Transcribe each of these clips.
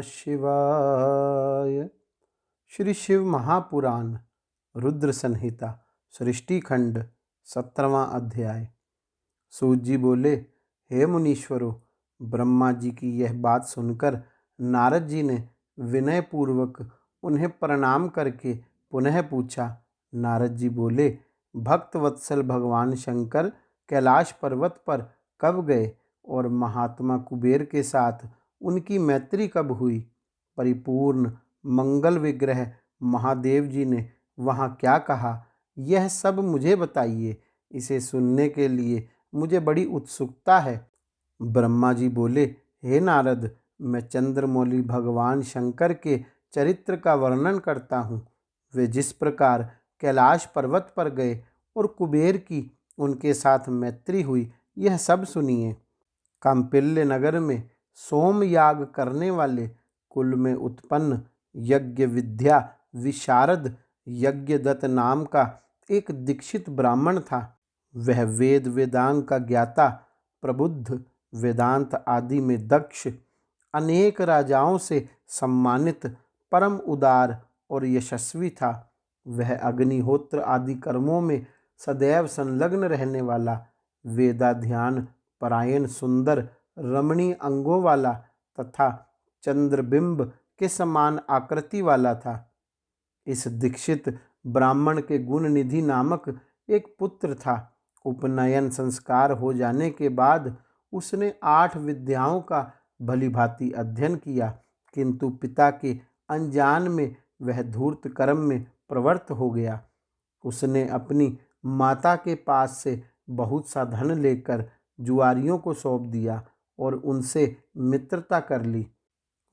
शिवाय। श्री शिव महापुराण रुद्र संहिता सृष्टि खंड 17वां अध्याय। सूत जी बोले, हे मुनीश्वरों, ब्रह्मा जी की यह बात सुनकर नारद जी ने विनय पूर्वक उन्हें प्रणाम करके पुनः पूछा। नारद जी बोले, भक्त वत्सल भगवान शंकर कैलाश पर्वत पर कब गए और महात्मा कुबेर के साथ उनकी मैत्री कब हुई? परिपूर्ण मंगल विग्रह महादेव जी ने वहाँ क्या कहा, यह सब मुझे बताइए। इसे सुनने के लिए मुझे बड़ी उत्सुकता है। ब्रह्मा जी बोले, हे नारद, मैं चंद्रमौली भगवान शंकर के चरित्र का वर्णन करता हूँ। वे जिस प्रकार कैलाश पर्वत पर गए और कुबेर की उनके साथ मैत्री हुई, यह सब सुनिए। कांपिल्य नगर में सोम याग करने वाले कुल में उत्पन्न यज्ञ विद्या विशारद यज्ञदत्त नाम का एक दीक्षित ब्राह्मण था। वह वेद वेदांग का ज्ञाता, प्रबुद्ध, वेदांत आदि में दक्ष, अनेक राजाओं से सम्मानित, परम उदार और यशस्वी था। वह अग्निहोत्र आदि कर्मों में सदैव संलग्न रहने वाला, वेदाध्यान परायण, सुंदर रमणीय अंगों वाला तथा चंद्रबिंब के समान आकृति वाला था। इस दीक्षित ब्राह्मण के गुण निधि नामक एक पुत्र था। उपनयन संस्कार हो जाने के बाद उसने 8 विद्याओं का भलीभांति अध्ययन किया, किंतु पिता के अनजान में वह धूर्त कर्म में प्रवृत्त हो गया। उसने अपनी माता के पास से बहुत सा धन लेकर जुआरियों को सौंप दिया और उनसे मित्रता कर ली।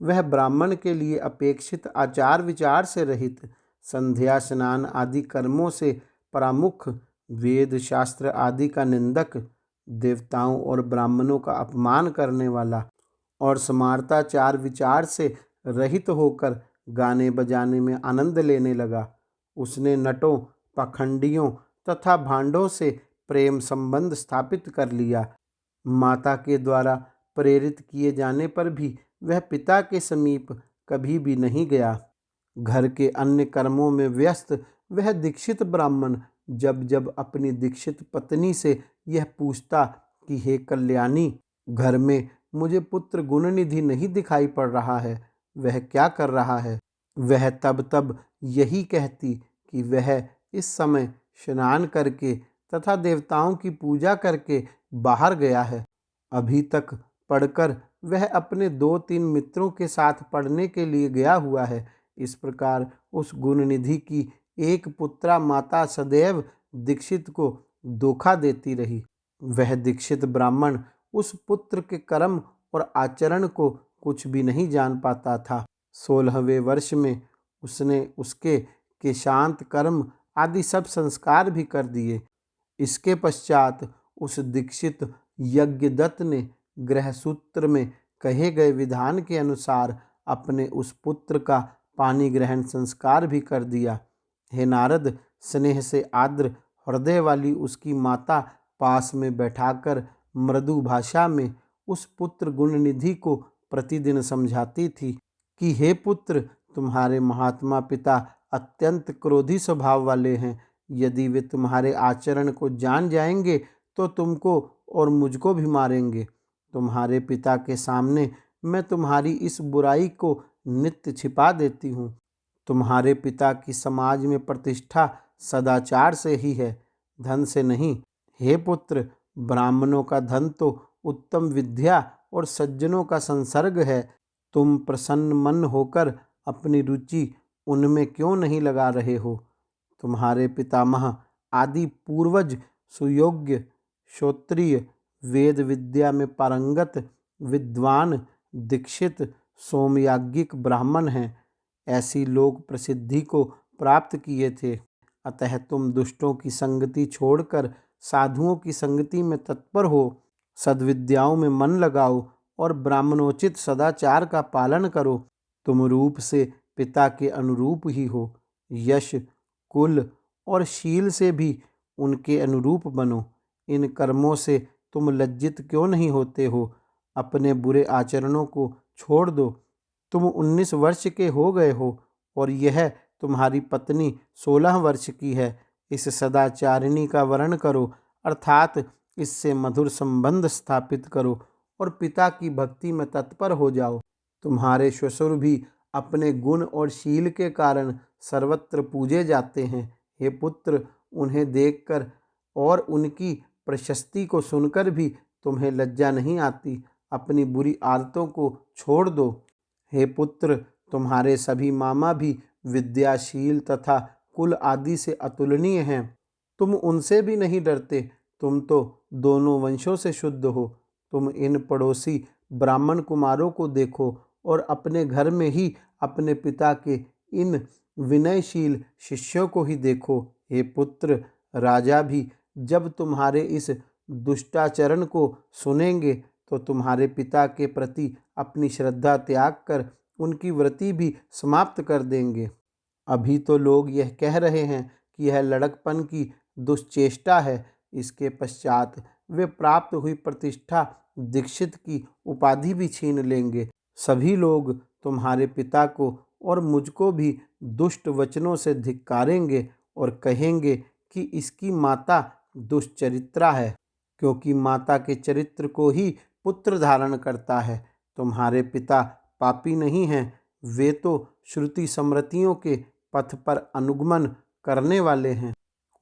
वह ब्राह्मण के लिए अपेक्षित आचार विचार से रहित, संध्या स्नान आदि कर्मों से परामुख, वेद शास्त्र आदि का निंदक, देवताओं और ब्राह्मणों का अपमान करने वाला और समार्ताचार विचार से रहित होकर गाने बजाने में आनंद लेने लगा। उसने नटों, पाखंडियों तथा भांडों से प्रेम संबंध स्थापित कर लिया। माता के द्वारा प्रेरित किए जाने पर भी वह पिता के समीप कभी भी नहीं गया। घर के अन्य कर्मों में व्यस्त वह दीक्षित ब्राह्मण जब जब अपनी दीक्षित पत्नी से यह पूछता कि हे कल्याणी, घर में मुझे पुत्र गुणनिधि नहीं दिखाई पड़ रहा है, वह क्या कर रहा है? वह तब तब यही कहती कि वह इस समय स्नान करके तथा देवताओं की पूजा करके बाहर गया है। अभी तक पढ़कर वह अपने 2-3 मित्रों के साथ पढ़ने के लिए गया हुआ है। इस प्रकार उस गुणनिधि की एक पुत्रा माता सदैव दीक्षित को धोखा देती रही। वह दीक्षित ब्राह्मण उस पुत्र के कर्म और आचरण को कुछ भी नहीं जान पाता था। 16वें वर्ष में उसने उसके केशांत कर्म आदि सब संस्कार भी कर दिए। इसके पश्चात उस दीक्षित यज्ञदत्त ने गृहसूत्र में कहे गए विधान के अनुसार अपने उस पुत्र का पानी ग्रहण संस्कार भी कर दिया। हे नारद, स्नेह से आर्द्र हृदय वाली उसकी माता पास में बैठाकर मृदु भाषा में उस पुत्र गुणनिधि को प्रतिदिन समझाती थी कि हे पुत्र, तुम्हारे महात्मा पिता अत्यंत क्रोधी स्वभाव वाले हैं। यदि वे तुम्हारे आचरण को जान जाएंगे तो तुमको और मुझको भी मारेंगे। तुम्हारे पिता के सामने मैं तुम्हारी इस बुराई को नित्य छिपा देती हूँ। तुम्हारे पिता की समाज में प्रतिष्ठा सदाचार से ही है, धन से नहीं। हे पुत्र, ब्राह्मणों का धन तो उत्तम विद्या और सज्जनों का संसर्ग है। तुम प्रसन्न मन होकर अपनी रुचि उनमें क्यों नहीं लगा रहे हो? तुम्हारे पितामह आदि पूर्वज सुयोग्य, श्रोत्रिय, वेद विद्या में पारंगत, विद्वान, दीक्षित, सोमयाज्ञिक ब्राह्मण हैं। ऐसी लोक प्रसिद्धि को प्राप्त किए थे। अतः तुम दुष्टों की संगति छोड़कर साधुओं की संगति में तत्पर हो, सद्विद्याओं में मन लगाओ और ब्राह्मणोचित सदाचार का पालन करो। तुम रूप से पिता के अनुरूप ही हो, यश, कुल और शील से भी उनके अनुरूप बनो। इन कर्मों से तुम लज्जित क्यों नहीं होते हो? अपने बुरे आचरणों को छोड़ दो। तुम 19 वर्ष के हो गए हो और यह तुम्हारी पत्नी 16 वर्ष की है। इस सदाचारिणी का वरण करो, अर्थात इससे मधुर संबंध स्थापित करो और पिता की भक्ति में तत्पर हो जाओ। तुम्हारे ससुर भी अपने गुण और शील के कारण सर्वत्र पूजे जाते हैं। हे पुत्र, उन्हें देखकर और उनकी प्रशस्ति को सुनकर भी तुम्हें लज्जा नहीं आती। अपनी बुरी आदतों को छोड़ दो। हे पुत्र, तुम्हारे सभी मामा भी विद्याशील तथा कुल आदि से अतुलनीय हैं। तुम उनसे भी नहीं डरते। तुम तो दोनों वंशों से शुद्ध हो। तुम इन पड़ोसी ब्राह्मण कुमारों को देखो और अपने घर में ही अपने पिता के इन विनयशील शिष्यों को ही देखो। हे पुत्र, राजा भी जब तुम्हारे इस दुष्टाचरण को सुनेंगे तो तुम्हारे पिता के प्रति अपनी श्रद्धा त्याग कर उनकी व्रति भी समाप्त कर देंगे। अभी तो लोग यह कह रहे हैं कि यह लड़कपन की दुश्चेष्टा है। इसके पश्चात वे प्राप्त हुई प्रतिष्ठा दीक्षित की उपाधि भी छीन लेंगे। सभी लोग तुम्हारे पिता को और मुझको भी दुष्ट वचनों से धिक्कारेंगे और कहेंगे कि इसकी माता दुष्चरित्रा है, क्योंकि माता के चरित्र को ही पुत्र धारण करता है। तुम्हारे पिता पापी नहीं हैं, वे तो श्रुति स्मृतियों के पथ पर अनुगमन करने वाले हैं।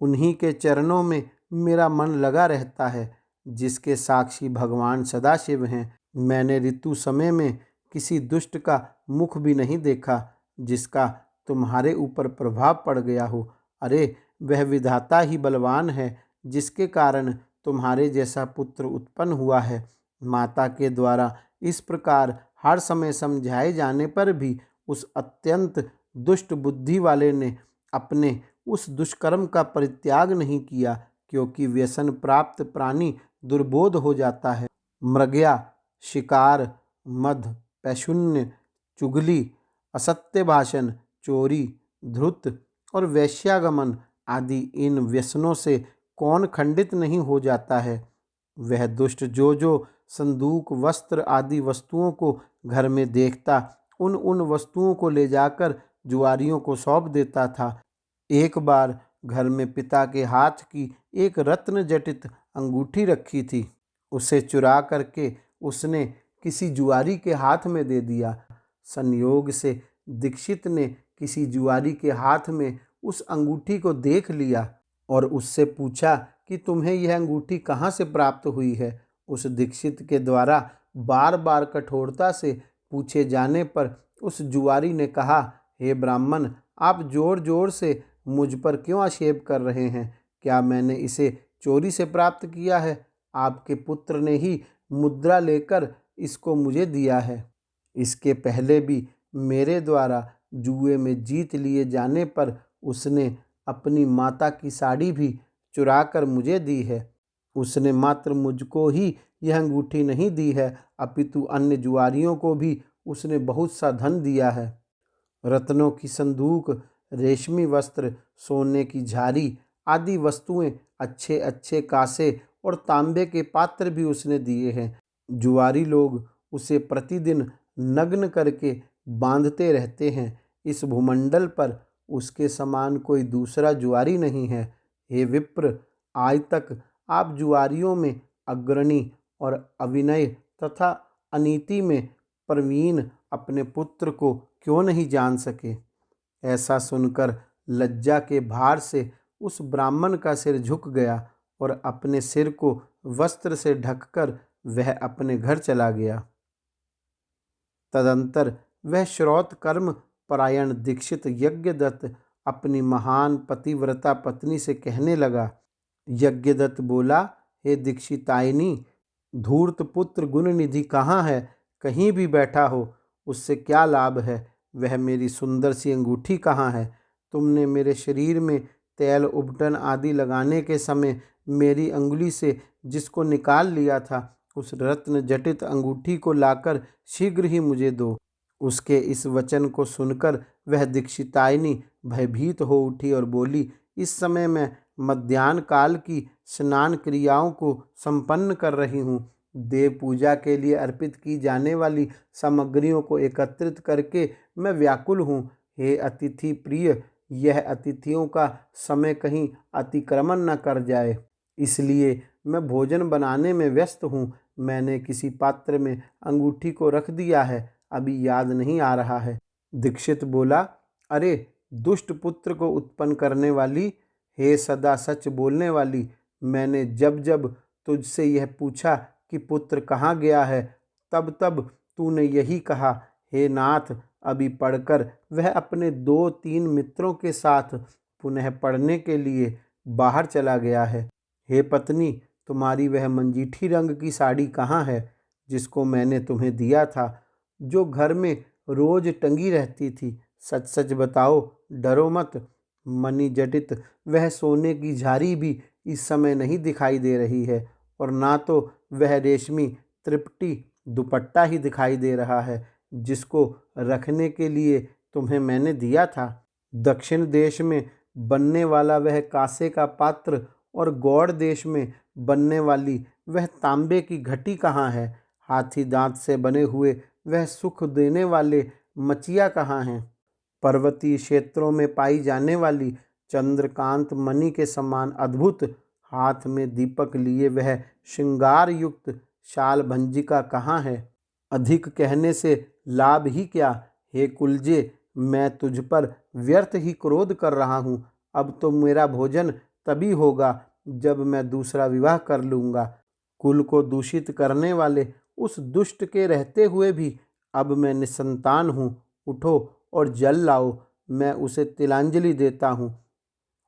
उन्हीं के चरणों में मेरा मन लगा रहता है, जिसके साक्षी भगवान सदाशिव हैं। मैंने ऋतु समय में किसी दुष्ट का मुख भी नहीं देखा जिसका तुम्हारे ऊपर प्रभाव पड़ गया हो। अरे, वह विधाता ही बलवान है, जिसके कारण तुम्हारे जैसा पुत्र उत्पन्न हुआ है। माता के द्वारा इस प्रकार हर समय समझाए जाने पर भी उस अत्यंत दुष्ट बुद्धि वाले ने अपने उस दुष्कर्म का परित्याग नहीं किया, क्योंकि व्यसन प्राप्त प्राणी दुर्बोध हो जाता है। मृगया, शिकार, मद, पैशून्य, चुगली, असत्य भाषण, चोरी, धृत और वैश्यागमन आदि इन व्यसनों से कौन खंडित नहीं हो जाता है। वह दुष्ट जो संदूक, वस्त्र आदि वस्तुओं को घर में देखता, उन वस्तुओं को ले जाकर जुआरियों को सौंप देता था। एक बार घर में पिता के हाथ की एक रत्न जटित अंगूठी रखी थी। उसे चुरा करके उसने किसी जुआरी के हाथ में दे दिया। संयोग से दीक्षित ने किसी जुआरी के हाथ में उस अंगूठी को देख लिया और उससे पूछा कि तुम्हें यह अंगूठी कहाँ से प्राप्त हुई है। उस दीक्षित के द्वारा बार बार कठोरता से पूछे जाने पर उस जुआरी ने कहा, हे ब्राह्मण, आप जोर जोर से मुझ पर क्यों आक्षेप कर रहे हैं? क्या मैंने इसे चोरी से प्राप्त किया है? आपके पुत्र ने ही मुद्रा लेकर इसको मुझे दिया है। इसके पहले भी मेरे द्वारा जुए में जीत लिए जाने पर उसने अपनी माता की साड़ी भी चुरा कर मुझे दी है। उसने मात्र मुझको ही यह अंगूठी नहीं दी है, अपितु अन्य जुआरियों को भी उसने बहुत सा धन दिया है। रत्नों की संदूक, रेशमी वस्त्र, सोने की झारी आदि वस्तुएं, अच्छे अच्छे कांसे और तांबे के पात्र भी उसने दिए हैं। जुआरी लोग उसे प्रतिदिन नग्न करके बांधते रहते हैं। इस भूमंडल पर उसके समान कोई दूसरा जुआरी नहीं है। हे विप्र, आज तक आप जुआरियों में अग्रणी और अविनय तथा अनीति में प्रवीण अपने पुत्र को क्यों नहीं जान सके? ऐसा सुनकर लज्जा के भार से उस ब्राह्मण का सिर झुक गया और अपने सिर को वस्त्र से ढककर वह अपने घर चला गया। तदंतर वह श्रौत कर्म परायण दीक्षित यज्ञदत्त अपनी महान पतिव्रता पत्नी से कहने लगा। यज्ञदत्त बोला, हे दीक्षितायनी, धूर्त पुत्र गुणनिधि कहाँ है? कहीं भी बैठा हो, उससे क्या लाभ है? वह मेरी सुंदर सी अंगूठी कहाँ है? तुमने मेरे शरीर में तेल उबटन आदि लगाने के समय मेरी अंगुली से जिसको निकाल लिया था, उस रत्न जटित अंगूठी को लाकर शीघ्र ही मुझे दो। उसके इस वचन को सुनकर वह दीक्षितायनी भयभीत हो उठी और बोली, इस समय मैं मध्याह्न काल की स्नान क्रियाओं को संपन्न कर रही हूँ। देव पूजा के लिए अर्पित की जाने वाली सामग्रियों को एकत्रित करके मैं व्याकुल हूँ। हे अतिथि प्रिय, यह अतिथियों का समय कहीं अतिक्रमण न कर जाए, इसलिए मैं भोजन बनाने में व्यस्त हूँ। मैंने किसी पात्र में अंगूठी को रख दिया है, अभी याद नहीं आ रहा है। दीक्षित बोला, अरे दुष्ट पुत्र को उत्पन्न करने वाली, हे सदा सच बोलने वाली, मैंने जब जब तुझसे यह पूछा कि पुत्र कहाँ गया है, तब तब तूने यही कहा, हे नाथ, अभी पढ़कर वह अपने 2-3 मित्रों के साथ पुनः पढ़ने के लिए बाहर चला गया है। हे पत्नी, तुम्हारी वह मंजीठी रंग की साड़ी कहाँ है जिसको मैंने तुम्हें दिया था, जो घर में रोज टंगी रहती थी? सच सच बताओ, डरो मत। मणि जटित वह सोने की झारी भी इस समय नहीं दिखाई दे रही है, और ना तो वह रेशमी त्रिपटी दुपट्टा ही दिखाई दे रहा है जिसको रखने के लिए तुम्हें मैंने दिया था। दक्षिण देश में बनने वाला वह कांसे का पात्र और गौड़ देश में बनने वाली वह तांबे की घटी कहाँ है? हाथी दांत से बने हुए वह सुख देने वाले मचिया कहाँ हैं? पर्वतीय क्षेत्रों में पाई जाने वाली चंद्रकांत मणि के समान अद्भुत हाथ में दीपक लिए वह श्रृंगार युक्त शाल भंजिका कहाँ है? अधिक कहने से लाभ ही क्या? हे कुलजे, मैं तुझ पर व्यर्थ ही क्रोध कर रहा हूँ। अब तो मेरा भोजन तभी होगा जब मैं दूसरा विवाह कर लूँगा। कुल को दूषित करने वाले उस दुष्ट के रहते हुए भी अब मैं निसंतान हूँ। उठो और जल लाओ, मैं उसे तिलांजलि देता हूँ।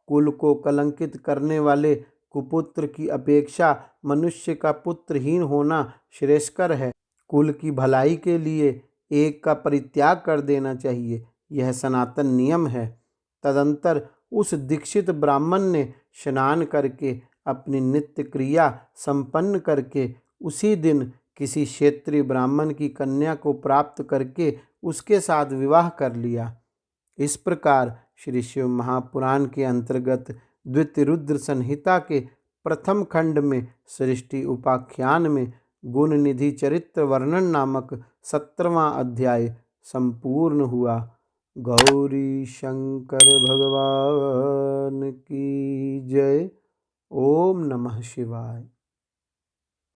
कुल को कलंकित करने वाले कुपुत्र की अपेक्षा मनुष्य का पुत्रहीन होना श्रेयस्कर है। कुल की भलाई के लिए एक का परित्याग कर देना चाहिए, यह सनातन नियम है। तदंतर उस दीक्षित ब्राह्मण ने स्नान करके अपनी नित्य क्रिया संपन्न करके उसी दिन किसी क्षेत्रीय ब्राह्मण की कन्या को प्राप्त करके उसके साथ विवाह कर लिया। इस प्रकार श्री शिव महापुराण के अंतर्गत द्वितीय रुद्र संहिता के प्रथम खंड में सृष्टि उपाख्यान में गुण निधि चरित्र वर्णन नामक 17वां अध्याय संपूर्ण हुआ। गौरी शंकर भगवान की जय। ओम नमः शिवाय।